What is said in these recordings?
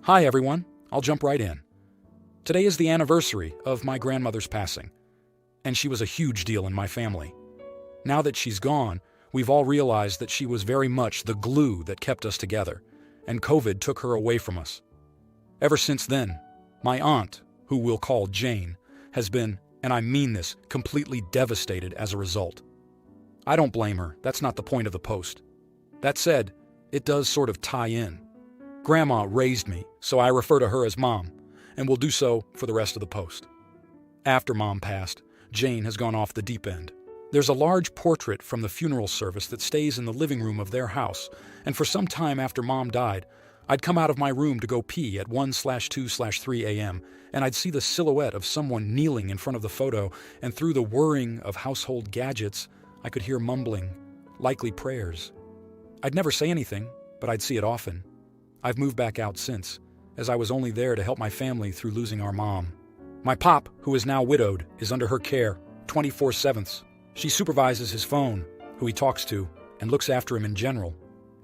Hi everyone, I'll jump right in. Today is the anniversary of my grandmother's passing, and she was a huge deal in my family. Now that she's gone, we've all realized that she was very much the glue that kept us together, and COVID took her away from us. Ever since then, my aunt, who we'll call Jane, has been, and I mean this, completely devastated as a result. I don't blame her, that's not the point of the post. That said, it does sort of tie in. Grandma raised me, so I refer to her as Mom, and will do so for the rest of the post. After Mom passed, Jane has gone off the deep end. There's a large portrait from the funeral service that stays in the living room of their house, and for some time after Mom died, I'd come out of my room to go pee at 1/2/3 a.m., and I'd see the silhouette of someone kneeling in front of the photo, and through the whirring of household gadgets, I could hear mumbling, likely prayers. I'd never say anything, but I'd see it often. I've moved back out since, as I was only there to help my family through losing our mom. My pop, who is now widowed, is under her care, 24/7. She supervises his phone, who he talks to, and looks after him in general,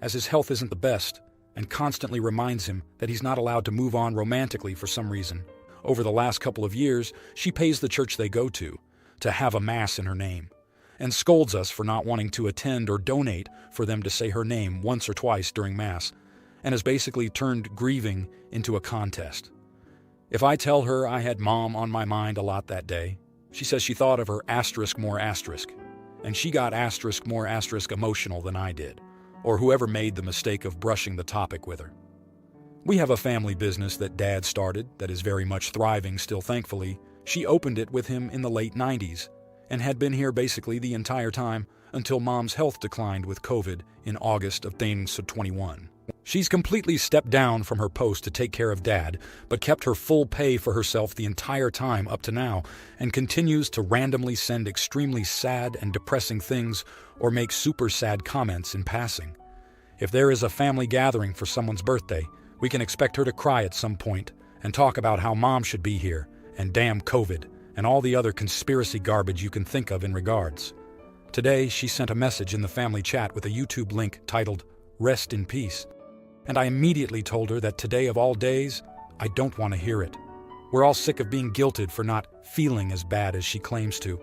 as his health isn't the best, and constantly reminds him that he's not allowed to move on romantically for some reason. Over the last couple of years, she pays the church they go to have a mass in her name, and scolds us for not wanting to attend or donate for them to say her name once or twice during Mass, and has basically turned grieving into a contest. If I tell her I had Mom on my mind a lot that day, she says she thought of her *more*, and she got *more* emotional than I did, or whoever made the mistake of brushing the topic with her. We have a family business that Dad started that is very much thriving still, thankfully. She opened it with him in the late 90s, and had been here basically the entire time until Mom's health declined with COVID in August of 2021. She's completely stepped down from her post to take care of Dad, but kept her full pay for herself the entire time up to now, and continues to randomly send extremely sad and depressing things or make super sad comments in passing. If there is a family gathering for someone's birthday, we can expect her to cry at some point and talk about how Mom should be here, and damn COVID, and all the other conspiracy garbage you can think of in regards. Today, she sent a message in the family chat with a YouTube link titled, "Rest in Peace." And I immediately told her that today of all days, I don't want to hear it. We're all sick of being guilted for not feeling as bad as she claims to,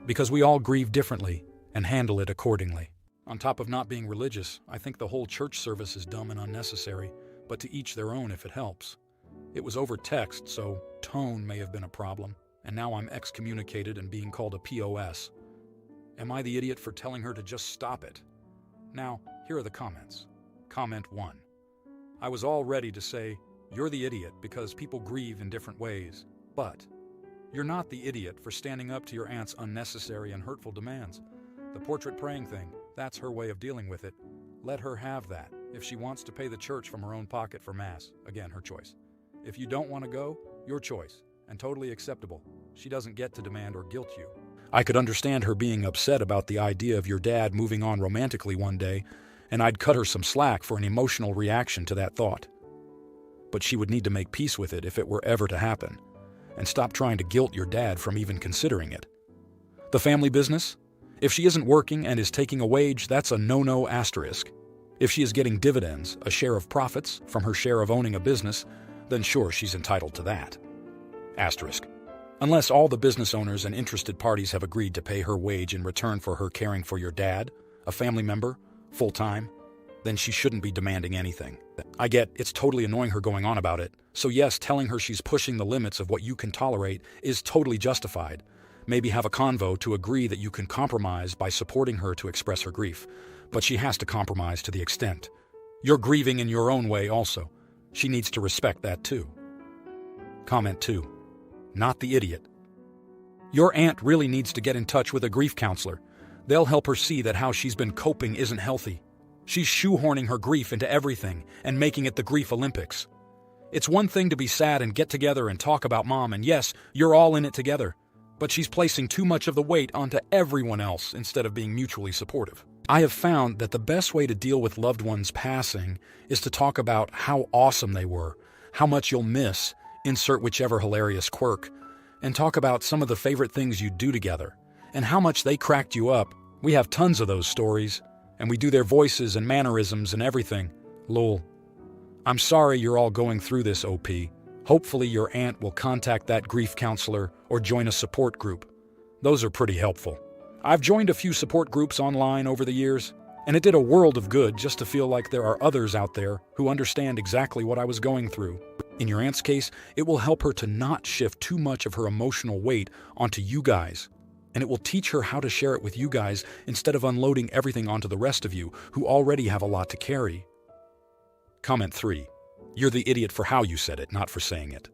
because we all grieve differently and handle it accordingly. On top of not being religious, I think the whole church service is dumb and unnecessary, but to each their own if it helps. It was over text, so tone may have been a problem, and now I'm excommunicated and being called a POS. Am I the idiot for telling her to just stop it? Now, here are the comments. Comment 1. I was all ready to say, you're the idiot because people grieve in different ways, but you're not the idiot for standing up to your aunt's unnecessary and hurtful demands. The portrait praying thing, that's her way of dealing with it. Let her have that. If she wants to pay the church from her own pocket for Mass, again, her choice. If you don't want to go, your choice, and totally acceptable. She doesn't get to demand or guilt you. I could understand her being upset about the idea of your dad moving on romantically one day, and I'd cut her some slack for an emotional reaction to that thought. But she would need to make peace with it if it were ever to happen, and stop trying to guilt your dad from even considering it. The family business? If she isn't working and is taking a wage, that's a no-no asterisk. If she is getting dividends, a share of profits, from her share of owning a business, then sure, she's entitled to that. Asterisk. Unless all the business owners and interested parties have agreed to pay her wage in return for her caring for your dad, a family member, full-time, then she shouldn't be demanding anything. I get it's totally annoying her going on about it, so yes, telling her she's pushing the limits of what you can tolerate is totally justified. Maybe have a convo to agree that you can compromise by supporting her to express her grief, but she has to compromise to the extent. You're grieving in your own way also. She needs to respect that too. Comment 2. Not the idiot. Your aunt really needs to get in touch with a grief counselor. They'll help her see that how she's been coping isn't healthy. She's shoehorning her grief into everything and making it the grief Olympics. It's one thing to be sad and get together and talk about Mom, and yes, you're all in it together, but she's placing too much of the weight onto everyone else instead of being mutually supportive. I have found that the best way to deal with loved ones passing is to talk about how awesome they were, how much you'll miss, insert whichever hilarious quirk, and talk about some of the favorite things you do together, and how much they cracked you up. We have tons of those stories, and we do their voices and mannerisms and everything. Lol. I'm sorry you're all going through this, OP. Hopefully your aunt will contact that grief counselor or join a support group. Those are pretty helpful. I've joined a few support groups online over the years, and it did a world of good just to feel like there are others out there who understand exactly what I was going through. In your aunt's case, it will help her to not shift too much of her emotional weight onto you guys, and it will teach her how to share it with you guys instead of unloading everything onto the rest of you who already have a lot to carry. Comment 3. You're the idiot for how you said it, not for saying it.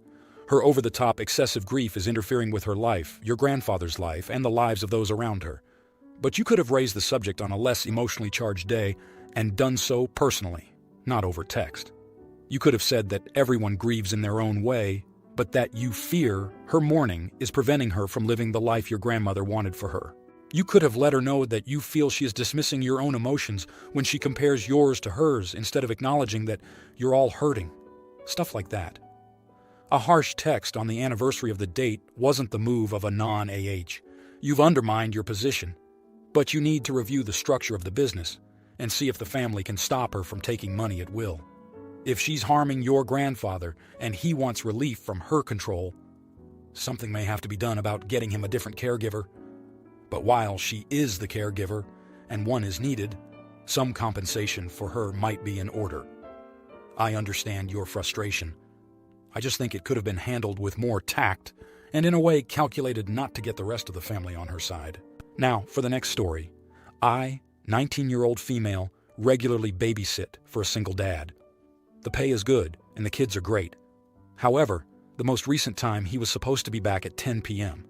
Her over-the-top excessive grief is interfering with her life, your grandfather's life, and the lives of those around her. But you could have raised the subject on a less emotionally charged day and done so personally, not over text. You could have said that everyone grieves in their own way, but that you fear her mourning is preventing her from living the life your grandmother wanted for her. You could have let her know that you feel she is dismissing your own emotions when she compares yours to hers instead of acknowledging that you're all hurting. Stuff like that. A harsh text on the anniversary of the date wasn't the move of a non-AH. You've undermined your position, but you need to review the structure of the business and see if the family can stop her from taking money at will. If she's harming your grandfather and he wants relief from her control, something may have to be done about getting him a different caregiver. But while she is the caregiver and one is needed, some compensation for her might be in order. I understand your frustration. I just think it could have been handled with more tact and in a way calculated not to get the rest of the family on her side. Now, for the next story. I, 19-year-old female, regularly babysit for a single dad. The pay is good and the kids are great. However, the most recent time he was supposed to be back at 10 p.m.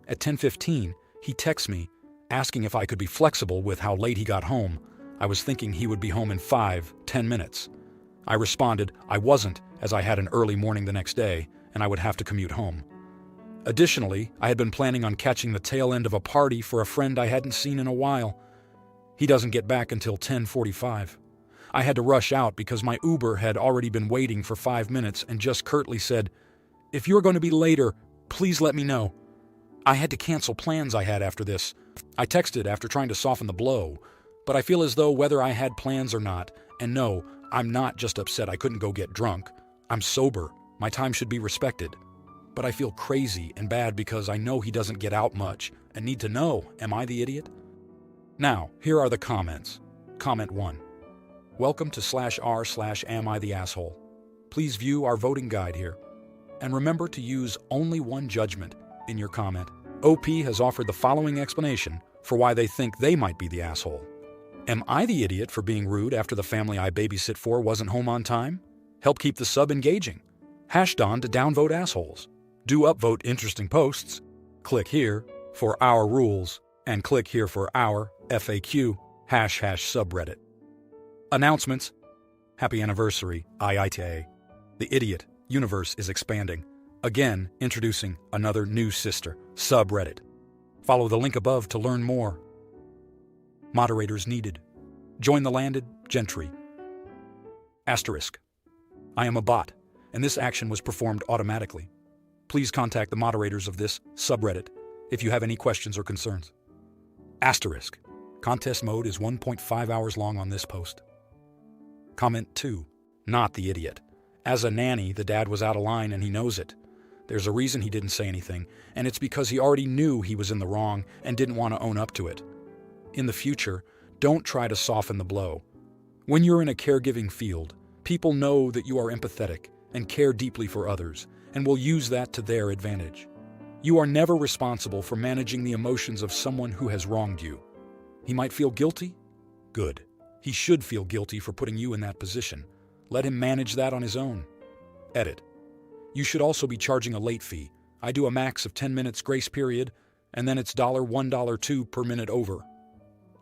At 10:15, he texts me, asking if I could be flexible with how late he got home. I was thinking he would be home in 5-10 minutes. I responded I wasn't, as I had an early morning the next day, and I would have to commute home. Additionally, I had been planning on catching the tail end of a party for a friend I hadn't seen in a while. He doesn't get back until 10:45. I had to rush out because my Uber had already been waiting for 5 minutes and just curtly said, "If you're going to be later, please let me know." I had to cancel plans I had after this. I texted after trying to soften the blow, but I feel as though whether I had plans or not, and no, I'm not just upset I couldn't go get drunk. I'm sober. My time should be respected. But I feel crazy and bad because I know he doesn't get out much and need to know, am I the idiot? Now, here are the comments. Comment 1. Welcome to /r/am I the asshole. Please view our voting guide here. And remember to use only one judgment in your comment. OP has offered the following explanation for why they think they might be the asshole. Am I the idiot for being rude after the family I babysit for wasn't home on time? Help keep the sub engaging. #Don to downvote assholes. Do upvote interesting posts. Click here for our rules and click here for our FAQ #subreddit. Announcements. Happy anniversary, IITA. The idiot universe is expanding. Again, introducing another new sister, subreddit. Follow the link above to learn more. Moderators needed. Join the landed gentry. Asterisk. I am a bot, and this action was performed automatically. Please contact the moderators of this subreddit if you have any questions or concerns. Asterisk. Contest mode is 1.5 hours long on this post. Comment 2. Not the idiot. As a nanny, the dad was out of line and he knows it. There's a reason he didn't say anything, and it's because he already knew he was in the wrong and didn't want to own up to it. In the future, don't try to soften the blow. When you're in a caregiving field, people know that you are empathetic and care deeply for others, and will use that to their advantage. You are never responsible for managing the emotions of someone who has wronged you. He might feel guilty? Good. He should feel guilty for putting you in that position. Let him manage that on his own. Edit. You should also be charging a late fee. I do a max of 10 minutes grace period, and then it's $1, $2 per minute over.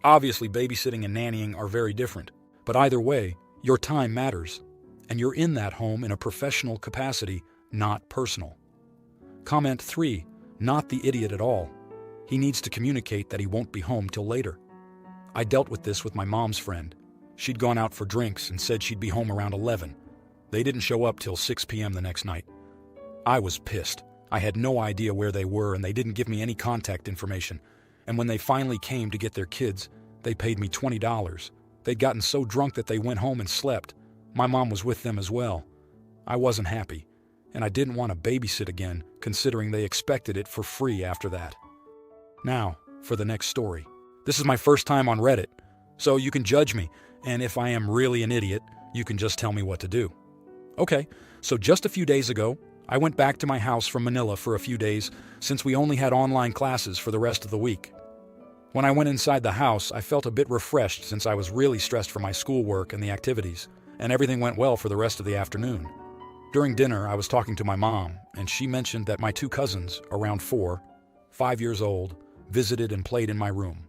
Obviously, babysitting and nannying are very different, but either way, your time matters, and you're in that home in a professional capacity, not personal. Comment 3. Not the idiot at all. He needs to communicate that he won't be home till later. I dealt with this with my mom's friend. She'd gone out for drinks and said she'd be home around 11. They didn't show up till 6 p.m. the next night. I was pissed. I had no idea where they were and they didn't give me any contact information. And when they finally came to get their kids, they paid me $20. They'd gotten so drunk that they went home and slept. My mom was with them as well. I wasn't happy, and I didn't want to babysit again, considering they expected it for free after that. Now, for the next story. This is my first time on Reddit, so you can judge me, and if I am really an idiot, you can just tell me what to do. Okay, so just a few days ago, I went back to my house from Manila for a few days since we only had online classes for the rest of the week. When I went inside the house, I felt a bit refreshed since I was really stressed for my schoolwork and the activities, and everything went well for the rest of the afternoon. During dinner, I was talking to my mom, and she mentioned that my two cousins, around 4, 5 years old, visited and played in my room.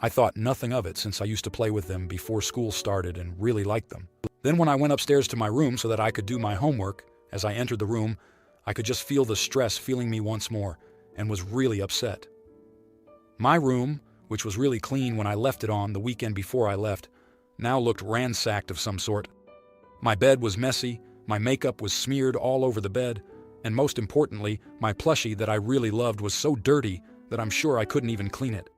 I thought nothing of it since I used to play with them before school started and really liked them. Then when I went upstairs to my room so that I could do my homework, as I entered the room, I could just feel the stress feeling me once more and was really upset. My room, which was really clean when I left it on the weekend before I left, now looked ransacked of some sort. My bed was messy, my makeup was smeared all over the bed, and most importantly, my plushie that I really loved was so dirty that I'm sure I couldn't even clean it.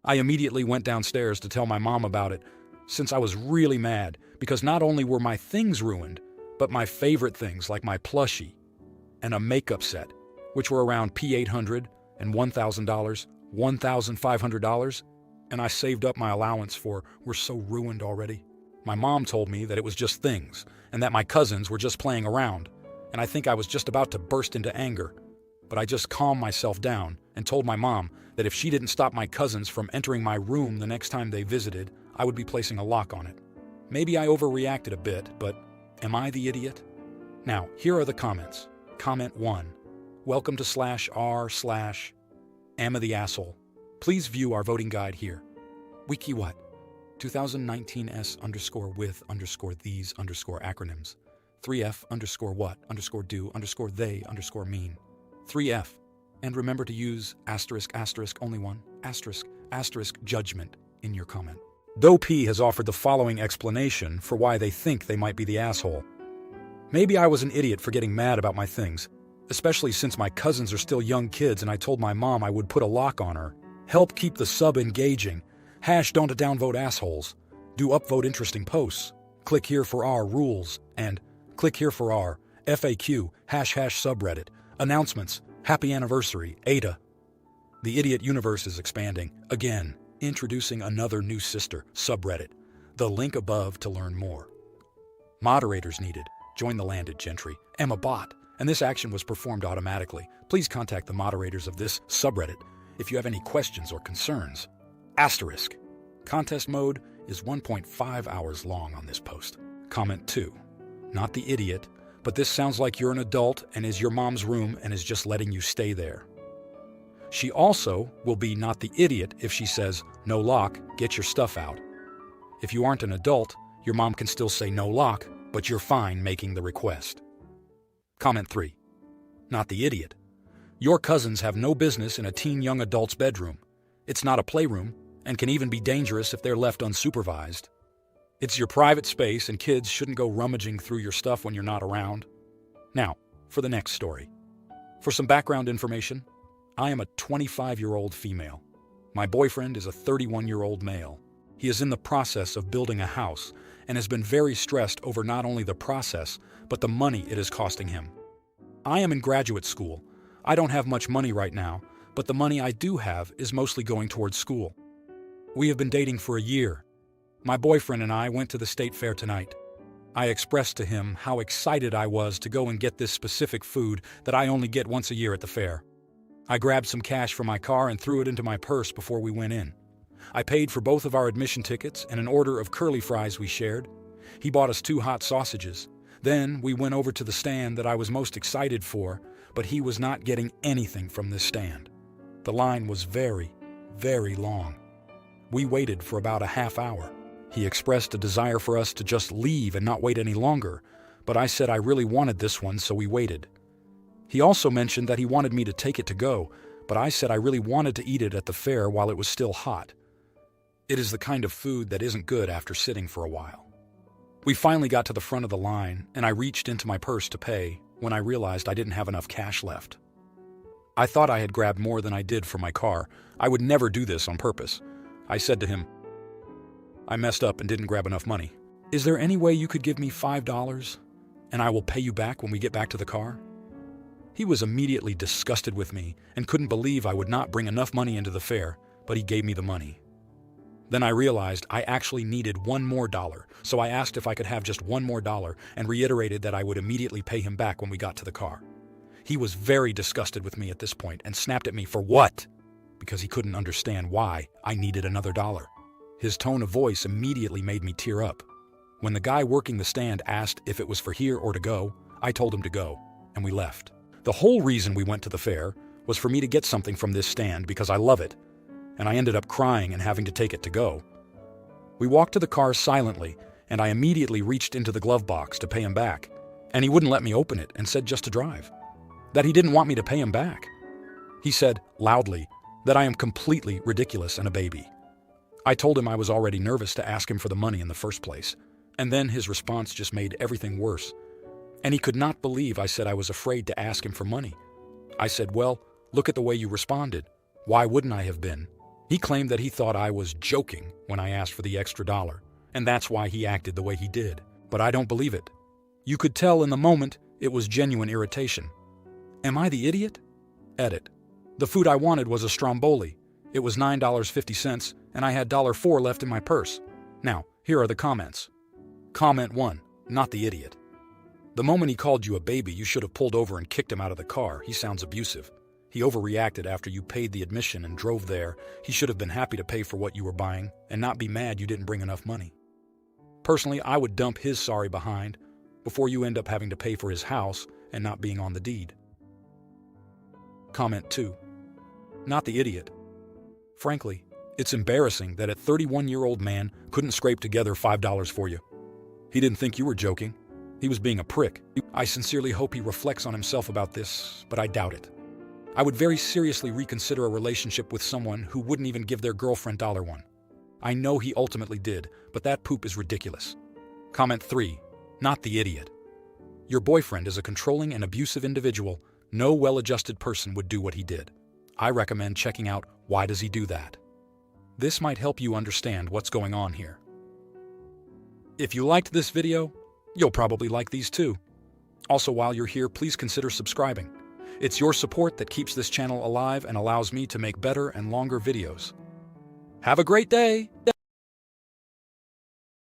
I immediately went downstairs to tell my mom about it, since I was really mad because not only were my things ruined, but my favorite things like my plushie and a makeup set, which were around $800 and $1,000, $1,500, and I saved up my allowance for, were so ruined already. My mom told me that it was just things and that my cousins were just playing around, and I think I was just about to burst into anger. But I just calmed myself down and told my mom that if she didn't stop my cousins from entering my room the next time they visited, I would be placing a lock on it. Maybe I overreacted a bit, but am I the idiot? Now, here are the comments. Comment 1. Welcome to /r/Am the Asshole. Please view our voting guide here. Wiki what? 2019s_with_these_acronyms. 3F_what_do_they_mean. 3F. And remember to use **only one *** judgment in your comment. Though P has offered the following explanation for why they think they might be the asshole. Maybe I was an idiot for getting mad about my things, especially since my cousins are still young kids and I told my mom I would put a lock on her. Help keep the sub engaging. #don't downvote assholes. Do upvote interesting posts. Click here for our rules and click here for our FAQ ## subreddit. Announcements. Happy anniversary, Ada. The idiot universe is expanding. Again, introducing another new sister, subreddit. The link above to learn more. Moderators needed. Join the landed gentry. Emma bot. And this action was performed automatically. Please contact the moderators of this subreddit if you have any questions or concerns. Asterisk. Contest mode is 1.5 hours long on this post. Comment 2. Not the idiot, but this sounds like you're an adult and is your mom's room and is just letting you stay there. She also will be not the idiot if she says, no lock, get your stuff out. If you aren't an adult, your mom can still say no lock, but you're fine making the request. Comment 3. Not the idiot. Your cousins have no business in a teen young adult's bedroom. It's not a playroom and can even be dangerous if they're left unsupervised. It's your private space and kids shouldn't go rummaging through your stuff when you're not around. Now, for the next story. For some background information, I am a 25-year-old female. My boyfriend is a 31-year-old male. He is in the process of building a house and has been very stressed over not only the process, but the money it is costing him. I am in graduate school. I don't have much money right now, but the money I do have is mostly going towards school. We have been dating for a year. My boyfriend and I went to the state fair tonight. I expressed to him how excited I was to go and get this specific food that I only get once a year at the fair. I grabbed some cash from my car and threw it into my purse before we went in. I paid for both of our admission tickets and an order of curly fries we shared. He bought us 2 hot sausages. Then we went over to the stand that I was most excited for, but he was not getting anything from this stand. The line was very, very long. We waited for about a half hour. He expressed a desire for us to just leave and not wait any longer, but I said I really wanted this one, so we waited. He also mentioned that he wanted me to take it to go, but I said I really wanted to eat it at the fair while it was still hot. It is the kind of food that isn't good after sitting for a while. We finally got to the front of the line, and I reached into my purse to pay when I realized I didn't have enough cash left. I thought I had grabbed more than I did for my car. I would never do this on purpose. I said to him, I messed up and didn't grab enough money. Is there any way you could give me $5 and I will pay you back when we get back to the car? He was immediately disgusted with me and couldn't believe I would not bring enough money into the fare, but he gave me the money. Then I realized I actually needed one more dollar, so I asked if I could have just one more dollar and reiterated that I would immediately pay him back when we got to the car. He was very disgusted with me at this point and snapped at me for what? Because he couldn't understand why I needed another dollar. His tone of voice immediately made me tear up. When the guy working the stand asked if it was for here or to go, I told him to go, and we left. The whole reason we went to the fair was for me to get something from this stand because I love it, and I ended up crying and having to take it to go. We walked to the car silently, and I immediately reached into the glove box to pay him back, and he wouldn't let me open it and said just to drive. That he didn't want me to pay him back. He said, loudly, that I am completely ridiculous and a baby. I told him I was already nervous to ask him for the money in the first place, and then his response just made everything worse. And he could not believe I said I was afraid to ask him for money. I said, well, look at the way you responded. Why wouldn't I have been? He claimed that he thought I was joking when I asked for the extra dollar, and that's why he acted the way he did. But I don't believe it. You could tell in the moment it was genuine irritation. Am I the idiot? Edit. The food I wanted was a stromboli. It was $9.50, and I had $4 left in my purse. Now, here are the comments. Comment 1. Not the idiot. The moment he called you a baby, you should have pulled over and kicked him out of the car. He sounds abusive. He overreacted after you paid the admission and drove there. He should have been happy to pay for what you were buying and not be mad you didn't bring enough money. Personally, I would dump his sorry behind before you end up having to pay for his house and not being on the deed. Comment 2. Not the idiot. Frankly, it's embarrassing that a 31-year-old man couldn't scrape together $5 for you. He didn't think you were joking. He was being a prick. I sincerely hope he reflects on himself about this, but I doubt it. I would very seriously reconsider a relationship with someone who wouldn't even give their girlfriend $1. I know he ultimately did, but that poop is ridiculous. Comment 3. Not the idiot. Your boyfriend is a controlling and abusive individual. No well-adjusted person would do what he did. I recommend checking out Why Does He Do That? This might help you understand what's going on here. If you liked this video, you'll probably like these too. Also, while you're here, please consider subscribing. It's your support that keeps this channel alive and allows me to make better and longer videos. Have a great day!